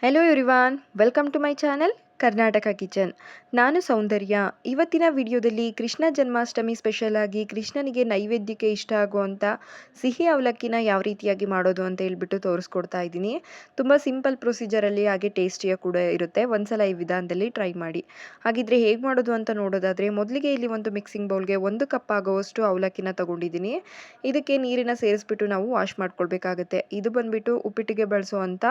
Hello everyone, welcome to my channel Karnataka kitchen. ನಾನು ಸೌಂದರ್ಯ. ಇವತ್ತಿನ ವಿಡಿಯೋದಲ್ಲಿ ಕೃಷ್ಣ ಜನ್ಮಾಷ್ಟಮಿ ಸ್ಪೆಷಲ್ ಆಗಿ ಕೃಷ್ಣನಿಗೆ ನೈವೇದ್ಯಕ್ಕೆ ಇಷ್ಟ ಆಗುವಂಥ ಸಿಹಿ ಅವಲಕ್ಕಿನ ಯಾವ ರೀತಿಯಾಗಿ ಮಾಡೋದು ಅಂತ ಹೇಳ್ಬಿಟ್ಟು ತೋರಿಸ್ಕೊಡ್ತಾ ಇದ್ದೀನಿ. ತುಂಬ ಸಿಂಪಲ್ ಪ್ರೊಸೀಜರಲ್ಲಿ ಹಾಗೆ ಟೇಸ್ಟಿಯಾಗಿ ಕೂಡ ಇರುತ್ತೆ. ಒಂದ್ಸಲ ಈ ವಿಧಾನದಲ್ಲಿ ಟ್ರೈ ಮಾಡಿ. ಹಾಗಿದ್ರೆ ಹೇಗೆ ಮಾಡೋದು ಅಂತ ನೋಡೋದಾದರೆ ಮೊದಲಿಗೆ ಇಲ್ಲಿ ಒಂದು ಮಿಕ್ಸಿಂಗ್ ಬೌಲ್ಗೆ 1 ಕಪ್ ಆಗುವಷ್ಟು ಅವಲಕ್ಕಿನ ತಗೊಂಡಿದ್ದೀನಿ. ಇದಕ್ಕೆ ನೀರನ್ನು ಸೇರಿಸ್ಬಿಟ್ಟು ನಾವು ವಾಶ್ ಮಾಡ್ಕೊಳ್ಬೇಕಾಗತ್ತೆ. ಇದು ಬಂದ್ಬಿಟ್ಟು ಉಪ್ಪಿಟ್ಟಿಗೆ ಬಳಸುವಂಥ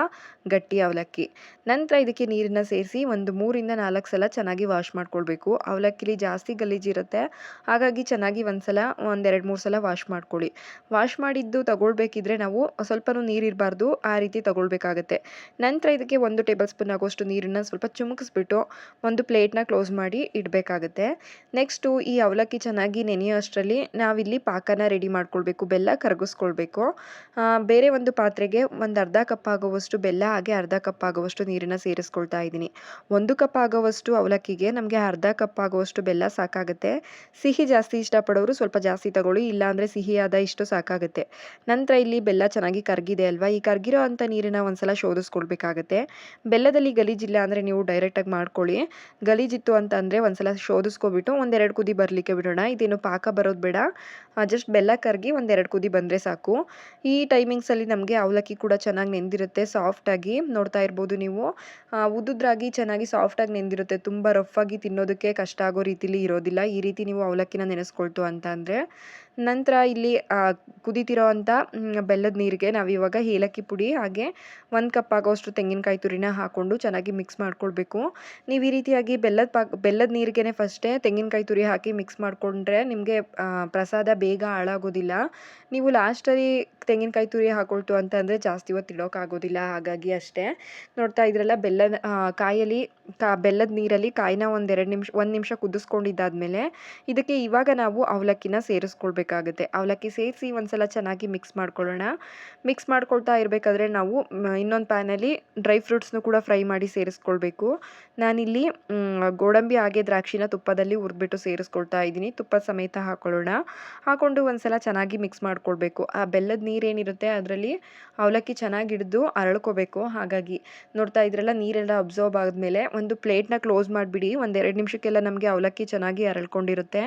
ಗಟ್ಟಿ ಅವಲಕ್ಕಿ. ನಂತರ ಇದಕ್ಕೆ ನೀರನ್ನು ಸೇರಿಸಿ ಒಂದು 3ರಿಂದ 4 ಸಲ ಚೆನ್ನಾಗಿ ವಾಶ್ ಮಾಡ್ಕೊಳ್ಬೇಕು. ಅವಲಕ್ಕಿಲಿ ಜಾಸ್ತಿ ಗಲೀಜಿರುತ್ತೆ, ಹಾಗಾಗಿ ಚೆನ್ನಾಗಿ ಒಂದ್ಸಲ 2-3 ಸಲ ವಾಶ್ ಮಾಡ್ಕೊಳ್ಳಿ. ವಾಶ್ ಮಾಡಿದ್ದು ತಗೊಳ್ಬೇಕಿದ್ರೆ ನಾವು ಸ್ವಲ್ಪನೂ ನೀರಿರಬಾರ್ದು, ಆ ರೀತಿ ತಗೊಳ್ಬೇಕಾಗತ್ತೆ. ನಂತರ ಇದಕ್ಕೆ 1 ಟೇಬಲ್ ಸ್ಪೂನ್ ಆಗುವಷ್ಟು ನೀರನ್ನು ಸ್ವಲ್ಪ ಚಿಮುಕಿಸ್ಬಿಟ್ಟು ಒಂದು ಪ್ಲೇಟ್ನ ಕ್ಲೋಸ್ ಮಾಡಿ ಇಡಬೇಕಾಗತ್ತೆ. ನೆಕ್ಸ್ಟು ಈ ಅವಲಕ್ಕಿ ಚೆನ್ನಾಗಿ ನೆನೆಯೋ ಅಷ್ಟರಲ್ಲಿ ನಾವಿಲ್ಲಿ ಪಾಕನ ರೆಡಿ ಮಾಡ್ಕೊಳ್ಬೇಕು. ಬೆಲ್ಲ ಕರಗಿಸ್ಕೊಳ್ಬೇಕು. ಬೇರೆ ಒಂದು ಪಾತ್ರೆಗೆ ಒಂದು ಅರ್ಧ ಕಪ್ ಆಗುವಷ್ಟು ಬೆಲ್ಲ ಹಾಗೆ ಅರ್ಧ ಕಪ್ ಆಗುವಷ್ಟು ನೀರನ್ನು ಸೇರಿಸ್ಕೊಳ್ತಾ ಇದ್ದೀನಿ. 1 ಕಪ್ ಆಗುವಷ್ಟು ಅವಲಕ್ಕಿಗೆ ನಮಗೆ ಅರ್ಧ ಕಪ್ ಆಗುವಷ್ಟು ಬೆಲ್ಲ ಸಾಕಾಗುತ್ತೆ. ಸಿಹಿ ಜಾಸ್ತಿ ಇಷ್ಟಪಡೋರು ಸ್ವಲ್ಪ ಜಾಸ್ತಿ ತಗೊಳ್ಳಿ, ಇಲ್ಲಾಂದರೆ ಸಿಹಿಯಾದ ಇಷ್ಟು ಸಾಕಾಗುತ್ತೆ. ನಂತರ ಇಲ್ಲಿ ಬೆಲ್ಲ ಚೆನ್ನಾಗಿ ಕರಗಿದೆ ಅಲ್ವಾ, ಈ ಕರಗಿರೋ ಅಂಥ ನೀರನ್ನು ಒಂದ್ಸಲ ಶೋಧಿಸ್ಕೊಳ್ಬೇಕಾಗತ್ತೆ. ಬೆಲ್ಲದಲ್ಲಿ ಗಲೀಜಿಲ್ಲ ಅಂದರೆ ನೀವು ಡೈರೆಕ್ಟಾಗಿ ಮಾಡ್ಕೊಳ್ಳಿ. ಗಲೀಜಿತ್ತು ಅಂತ ಅಂದರೆ ಒಂದ್ಸಲ ಶೋಧಿಸ್ಕೊಬಿಟ್ಟು 1-2 ಕುದಿ ಬರಲಿಕ್ಕೆ ಬಿಡೋಣ. ಇದೇನು ಪಾಕ ಬರೋದು ಬೇಡ, ಜಸ್ಟ್ ಬೆಲ್ಲ ಕರಗಿ 1-2 ಕುದಿ ಬಂದರೆ ಸಾಕು. ಈ ಟೈಮಿಂಗ್ಸಲ್ಲಿ ನಮಗೆ ಅವಲಕ್ಕಿ ಕೂಡ ಚೆನ್ನಾಗಿ ನೆಂದಿರುತ್ತೆ, ಸಾಫ್ಟಾಗಿ ನೋಡ್ತಾ ಇರ್ಬೋದು ನೀವು. ಉದ್ದುದ್ರಾಗಿ ಚೆನ್ನಾಗಿ ಸಾಫ್ಟಾಗಿ ನೆಂದಿರುತ್ತೆ. ತುಂಬ ರಫಾಗಿ ತಿನ್ನೋದಕ್ಕೆ ಕಷ್ಟ ಆಗೋ ರೀತಿಲಿ ಇರೋದಿಲ್ಲ. ಈ ರೀತಿ ನೀವು ಅವಲಕ್ಕಿನ ನೆನೆಸ್ಕೊಳ್ತು ಅಂತ ಅಂದರೆ. ನಂತರ ಇಲ್ಲಿ ಕುದೀತಿರೋ ಅಂಥ ಬೆಲ್ಲದ ನೀರಿಗೆ ನಾವಿವಾಗ ಏಲಕ್ಕಿ ಪುಡಿ ಹಾಗೆ 1 ಕಪ್ ಆಗೋಷ್ಟು ತೆಂಗಿನಕಾಯಿ ತುರಿನ ಹಾಕ್ಕೊಂಡು ಚೆನ್ನಾಗಿ ಮಿಕ್ಸ್ ಮಾಡ್ಕೊಳ್ಬೇಕು. ನೀವು ಈ ರೀತಿಯಾಗಿ ಬೆಲ್ಲದ ನೀರಿಗೆನೆ ಫಸ್ಟೇ ತೆಂಗಿನಕಾಯಿ ತುರಿ ಹಾಕಿ ಮಿಕ್ಸ್ ಮಾಡಿಕೊಂಡ್ರೆ ನಿಮಗೆ ಪ್ರಸಾದ ಬೇಗ ಹಾಳಾಗೋದಿಲ್ಲ. ನೀವು ಲಾಸ್ಟಲ್ಲಿ ತೆಂಗಿನಕಾಯಿ ತುರಿ ಹಾಕೊಳ್ತು ಅಂತ ಅಂದರೆ ಜಾಸ್ತಿ ಹೊತ್ತು ಇಡೋಕ್ಕಾಗೋದಿಲ್ಲ, ಹಾಗಾಗಿ ಅಷ್ಟೇ. ನೋಡ್ತಾ ಇದ್ರಲ್ಲ, ಬೆಲ್ಲದ ನೀರಲ್ಲಿ ಕಾಯಿನ 1 ನಿಮಿಷ ಕುದಿಸ್ಕೊಂಡಿದ್ದಾದಮೇಲೆ ಇದಕ್ಕೆ ಇವಾಗ ನಾವು ಅವಲಕ್ಕಿನ ಸೇರಿಸ್ಕೊಳ್ಬೇಕಾಗುತ್ತೆ. ಅವಲಕ್ಕಿ ಸೇರಿಸಿ ಒಂದ್ಸಲ ಚೆನ್ನಾಗಿ ಮಿಕ್ಸ್ ಮಾಡ್ಕೊಳ್ಳೋಣ. ಮಿಕ್ಸ್ ಮಾಡ್ಕೊಳ್ತಾ ಇರಬೇಕಾದ್ರೆ ನಾವು ಇನ್ನೊಂದು ಪ್ಯಾನಲ್ಲಿ ಡ್ರೈ ಫ್ರೂಟ್ಸ್ನು ಕೂಡ ಫ್ರೈ ಮಾಡಿ ಸೇರಿಸ್ಕೊಳ್ಬೇಕು. ನಾನಿಲ್ಲಿ ಗೋಡಂಬಿ ಹಾಗೆ ದ್ರಾಕ್ಷಿನ ತುಪ್ಪದಲ್ಲಿ ಹುರಿದ್ಬಿಟ್ಟು ಸೇರಿಸ್ಕೊಳ್ತಾ ಇದ್ದೀನಿ. ತುಪ್ಪ ಸಮೇತ ಹಾಕೊಳ್ಳೋಣ. ಹಾಕ್ಕೊಂಡು ಒಂದ್ಸಲ ಚೆನ್ನಾಗಿ ಮಿಕ್ಸ್ ಮಾಡ್ಕೊಳ್ಬೇಕು. ಆ ಬೆಲ್ಲದ ನೀರೇನಿರುತ್ತೆ ಅದರಲ್ಲಿ ಅವಲಕ್ಕಿ ಚೆನ್ನಾಗಿ ಹಿಡಿದು ಅರಳ್ಕೋಬೇಕು. ಹಾಗಾಗಿ ನೋಡ್ತಾ ಇದ್ರಲ್ಲ, ನೀರೆಲ್ಲ ಅಬ್ಸರ್ವ್ ಆದಮೇಲೆ ಒಂದು ಪ್ಲೇಟ್ನ ಕ್ಲೋಸ್ ಮಾಡಿಬಿಡಿ. 1-2 ನಿಮಿಷಕ್ಕೆಲ್ಲ ನಮಗೆ ಅವಲಕ್ಕಿ ಚೆನ್ನಾಗಿ ಅರಳ್ಕೊಂಡಿರುತ್ತೆ.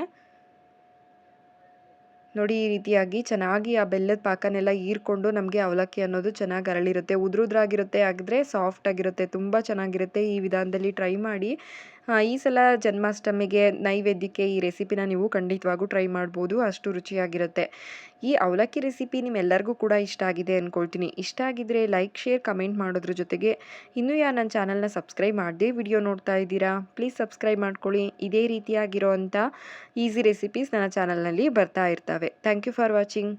ನೋಡಿ, ಈ ರೀತಿಯಾಗಿ ಚೆನ್ನಾಗಿ ಆ ಬೆಲ್ಲದ ಪಾಕನೆಲ್ಲ ಹೀರ್ಕೊಂಡು ನಮಗೆ ಅವಲಕ್ಕಿ ಅನ್ನೋದು ಚೆನ್ನಾಗಿ ಅರಳಿರುತ್ತೆ. ಉದುರುದ್ರಾಗಿರುತ್ತೆ, ಆಗಿದ್ರೆ ಸಾಫ್ಟಾಗಿರುತ್ತೆ, ತುಂಬ ಚೆನ್ನಾಗಿರುತ್ತೆ. ಈ ವಿಧಾನದಲ್ಲಿ ಟ್ರೈ ಮಾಡಿ. ಈ ಸಲ ಜನ್ಮಾಷ್ಟಮಿಗೆ ನೈವೇದ್ಯಕ್ಕೆ ಈ ರೆಸಿಪಿನ ನೀವು ಖಂಡಿತವಾಗೂ ಟ್ರೈ ಮಾಡ್ಬೋದು, ಅಷ್ಟು ರುಚಿಯಾಗಿರುತ್ತೆ. ಈ ಅವಲಕ್ಕಿ ರೆಸಿಪಿ ನಿಮ್ಮೆಲ್ಲರಿಗೂ ಕೂಡ ಇಷ್ಟ ಆಗಿದೆ ಅಂದ್ಕೊಳ್ತೀನಿ. ಇಷ್ಟ ಆಗಿದ್ದರೆ ಲೈಕ್, ಶೇರ್, ಕಮೆಂಟ್ ಮಾಡೋದ್ರ ಜೊತೆಗೆ ಇನ್ನೂ ಯಾರು ನನ್ನ ಚಾನಲ್ನ ಸಬ್ಸ್ಕ್ರೈಬ್ ಮಾಡದೆ ವಿಡಿಯೋ ನೋಡ್ತಾ ಇದ್ದೀರಾ, ಪ್ಲೀಸ್ ಸಬ್ಸ್ಕ್ರೈಬ್ ಮಾಡ್ಕೊಳ್ಳಿ. ಇದೇ ರೀತಿಯಾಗಿರೋ ಅಂಥ ಈಸಿ ರೆಸಿಪೀಸ್ ನನ್ನ ಚಾನಲ್ನಲ್ಲಿ ಬರ್ತಾ ಇರ್ತವೆ. Thank you for watching.